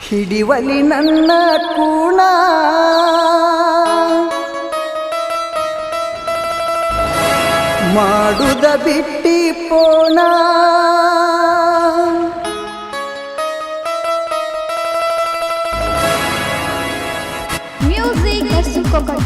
ಹಿಡಿವಲಿ ನನ್ನ ಕೂಣ ಮಾಡುದ ಬಿಟ್ಟಿ ಪೋಣ Music Esukokot.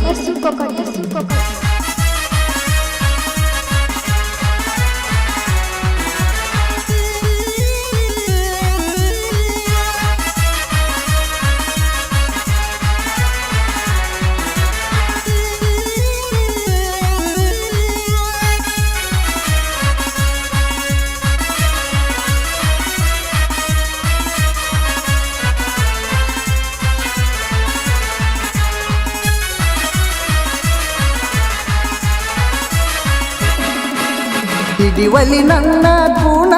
ಹಿಡಿವಲಿ ನನ್ನ ಗುಣ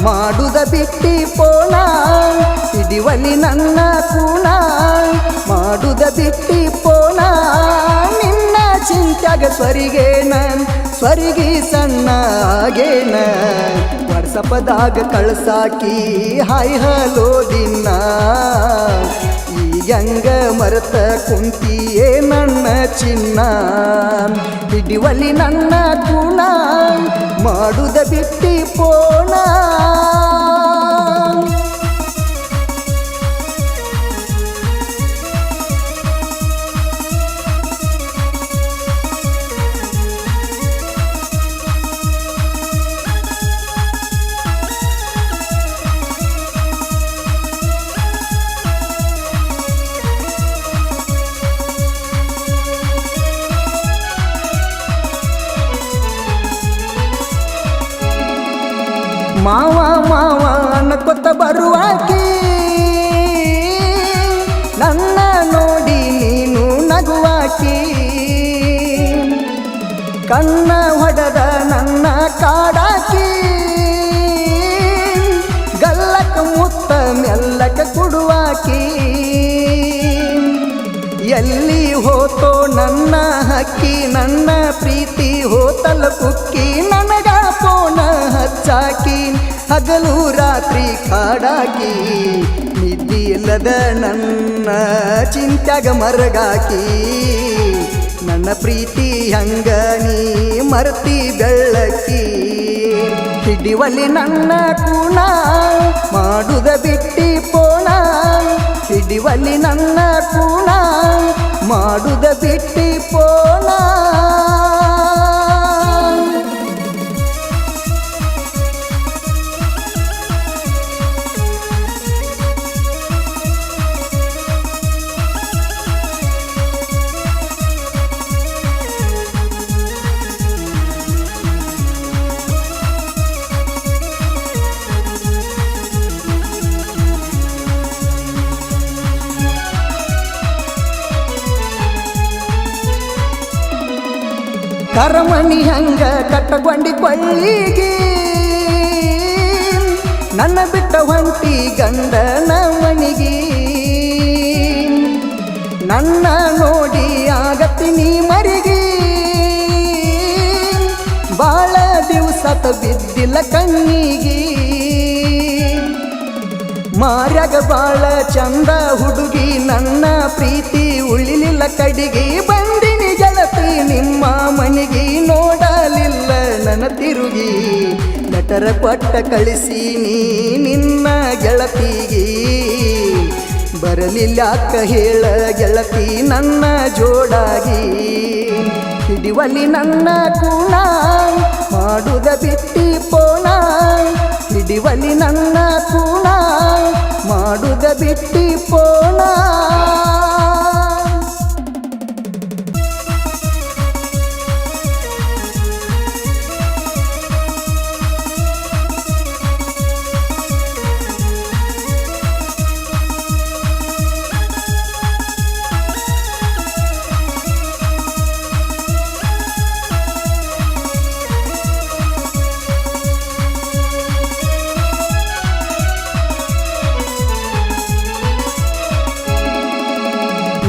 ಮಾಡುದ ಬಿಟ್ಟಿ ಪೋಣ ಹಿಡಿವಲಿ ನನ್ನ ಗುಣ ಮಾಡುದ ಬಿಟ್ಟಿ ಪೋಣ ನಿನ್ನ ಚಿಂತ್ಯಾಗ ಸ್ವರಿಗಿ ಸಣ್ಣ ಆಗೇನ ವಾಟ್ಸಪ್ಪದಾಗ ಕಳ್ಸಾಕಿ ಹಾಯ್ ಹಲೋ ದಿನ ಈಗಂಗ ಮರೆತ ಕುಂತಿಯೇ ನನ್ನ ಚಿನ್ನ ಹಿಡಿವಲಿ ನನ್ನ ಗುಣ ಮಾಡುದ ಬಿಟ್ಟಿ ಪೋಣ ಮಾವ ಅನ್ನಕೊತ್ತ ಬರುವಾಕಿ ನನ್ನ ನೋಡಿ ನೀನು ನಗುವಾಕಿ ಕಣ್ಣ ಹೊಡೆದ ನನ್ನ ಕಾಡಾಕಿ ಗಲ್ಲಕ ಮುತ್ತ ಮೆಲ್ಲಕ ಕೊಡುವಾಕಿ ಎಲ್ಲಿ ಹೋತೋ ನನ್ನ ಹಕ್ಕಿ ನನ್ನ ಪ್ರೀತಿ ಹೋತಲ ಕುಕ್ಕಿ ನನಗ ಪೋನ ಹಚ್ಚಾಕಿ ಹಗಲು ರಾತ್ರಿ ಕಾಡಾಕಿ ನಿದ್ದಿ ಇಲ್ಲದ ನನ್ನ ಚಿಂತ್ಯಾಗ ಮರಗಾಕಿ ನನ್ನ ಪ್ರೀತಿ ಹಂಗ ನೀ ಮರ್ತಿ ಬೆಳ್ಳಕ್ಕಿ ಹಿಡಿವಲಿ ನನ್ನ ಕೂಣ ಮಾಡುದ ಬಿಟ್ಟಿ ಪೋಣ ಹಿಡಿವಲಿ ನನ್ನ ಕೂಣ ಮಾಡುದ ಬಿಟ್ಟಿ ಪೋಣ ಕರಮಣಿ ಹಂಗ ಕಟ್ಟಗೊಂಡಿ ಕೊಳ್ಳಿಗೆ ನನ್ನ ಬಿಟ್ಟ ಹೊಂಟಿ ಗಂಡನ ಮನಿಗೆ ನನ್ನ ನೋಡಿ ಆಗತ್ತೀನಿ ಮರಿಗೆ ಬಾಳ ದಿವಸತ ಬಿದ್ದಿಲ್ಲ ಕಣ್ಣಿಗೆ ಮಾರ್ಯಾಗ ಬಾಳ ಚಂದ ಹುಡುಗಿ ನನ್ನ ಪ್ರೀತಿ ಉಳಿಲಿಲ್ಲ ಕಡಿಗೆ ಬಂದಿನಿ ಗೆಳತಿ ನಿಮ್ಮ ಮನಿಗೆ ನೋಡಲಿಲ್ಲ ನನ್ನ ತಿರುಗಿ ಲೆಟರ ಕೊಟ್ಟ ಕಳಿಸೀನಿ ನಿನ್ನ ಗೆಳತಿಗೆ ಬರಲಿಲ್ಲ ಅಕ್ಕ ಹೇಳ ಗೆಳತಿ ನನ್ನ ಜೋಡಾಗಿ ಹಿಡಿವಲಿ ನನ್ನ ಕೂಣ ಮಾಡುದ ಬಿಟ್ಟಿ ಪೋಣ ಹಿಡಿವಲಿ ನನ್ನ ಕೂಣ ಮಾಡುದ ಬಿಟ್ಟಿ ಪೋಣ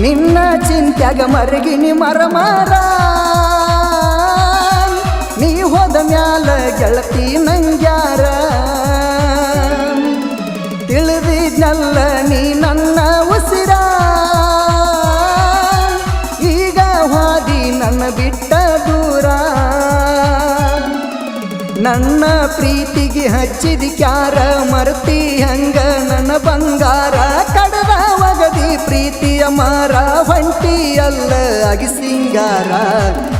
ನಿನ್ನ ಚಿಂತ್ಯಾಗ ಮರಗಿನಿ ಮರಮಾರ ನೀ ಹೋದ ಮ್ಯಾಲ ಗೆಳತಿ ನಂಗ್ಯಾರ ತಿಳಿದಿದ್ನ ಅಲ್ಲ ನೀ ನನ್ನ ಉಸಿರ ಈಗ ಹಾದಿ ನನ್ನ ಬಿಟ್ಟ ದೂರ ನನ್ನ ಪ್ರೀತಿಗೆ ಹಚ್ಚಿದ ಕ್ಯಾರ ಮರ್ತಿ ಹಂಗ ನನ್ನ ಬಂಗಾರ ಕಡದ ಒಗದಿ ಪ್ರೀತಿಯ ಮಾರ ಹೊಂಟಿ ಅಲ್ಲ ಅಗಿ ಸಿಂಗಾರ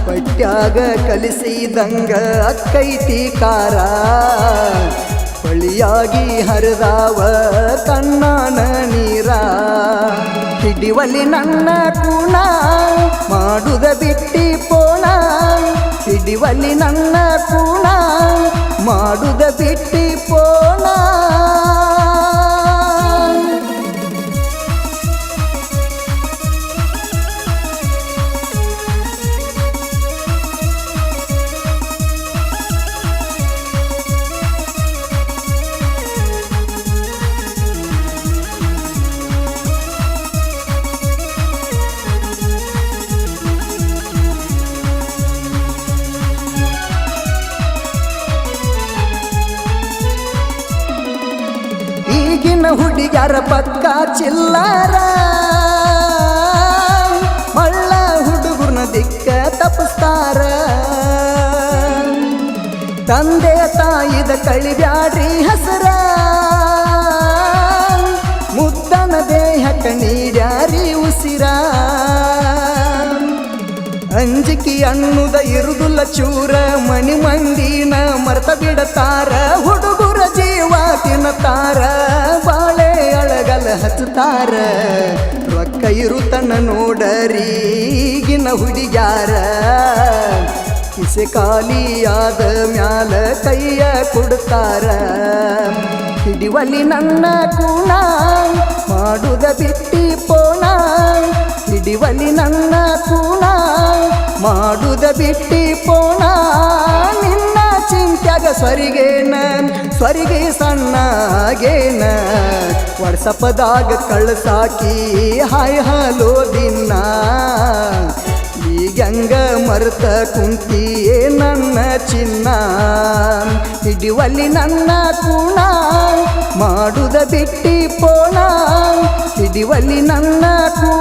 ಪಟ್ಯಾಗ ಕಲಿಸಿದಂಗ ಅಕ್ಕೈತಿ ಕಾರ ಬಳಿಯಾಗಿ ಹರಿದಾವ ಕಣ್ಣನ ನೀರ ಹಿಡಿವಲಿ ನನ್ನ ಕೂಣ ಮಾಡುದ ಬಿಟ್ಟಿ ಪೋಣ ಹಿಡಿವಲಿ ನನ್ನ ಕೂಣ ಮಾಡುದ ಬಿಟ್ಟಿ ಪೋಣ ಈಗಿನ ಹುಡುಗ್ಯಾರ ಪಕ್ಕ ಚಿಲ್ಲಾರ ಮಳ್ಳ ಹುಡುಗರ್ನ ದಿಕ್ಕ ತಪ್ಪಿಸ್ತಾರ ತಂದೆ ತಾಯಿದ ಕಳಿಬ್ಯಾಡ್ರಿ ಹಸರ ಮುದ್ದನ ದೇಹಕ್ಕ ನೀಡ್ಯಾರಿ ಉಸಿರ ಅಂಜಿಕಿ ಅನ್ನುದ ಇರುದುಲ್ಲ ಚೂರ ಮಣಿ ಮಂದಿನ ಮರ್ತ ಬಿಡತಾರ ಹುಡುಗರ ಜೀವ ತಿನ್ನತಾರ ಬಾಳೆ ಅಳಗಲ ಹಚ್ಚತಾರ ರೊಕ್ಕ ಇರುತನ ನೋಡರೀಗಿನ ಹುಡುಗ್ಯಾರ ಕಿಸೆ ಖಾಲಿಯಾದ ಮ್ಯಾಲ ಕೈಯ ಕೊಡ್ತಾರ ಹಿಡಿವಲಿ ನನ್ನ ಕೂಣ ಮಾಡುದ ಬಿಟ್ಟಿ ಪೋಣ ಹಿಡಿವಲಿ ನನ್ನ ಕೂಣ ಮಾಡುದ ಬಿಟ್ಟಿ ಪೋಣ ನಿನ್ನ ಚಿಂತ್ಯಾಗ ಸ್ವರಿಗೆ ಸಣ್ಣಗೇನ ವಾಟ್ಸಪ್ಪದಾಗ ಕಳ್ಸಾಕಿ ಹಾಯ್ ಹಲೋ ದಿನ ಈಗಂಗ ಮರ್ತ ಕುಂತಿಯೇ ನನ್ನ ಚಿನ್ನ ಹಿಡಿವಲಿ ನನ್ನ ಕೂಣ ಮಾಡುದ ಬಿಟ್ಟಿ ಪೋಣ ಹಿಡಿವಲಿ ನನ್ನ ಕೂಣ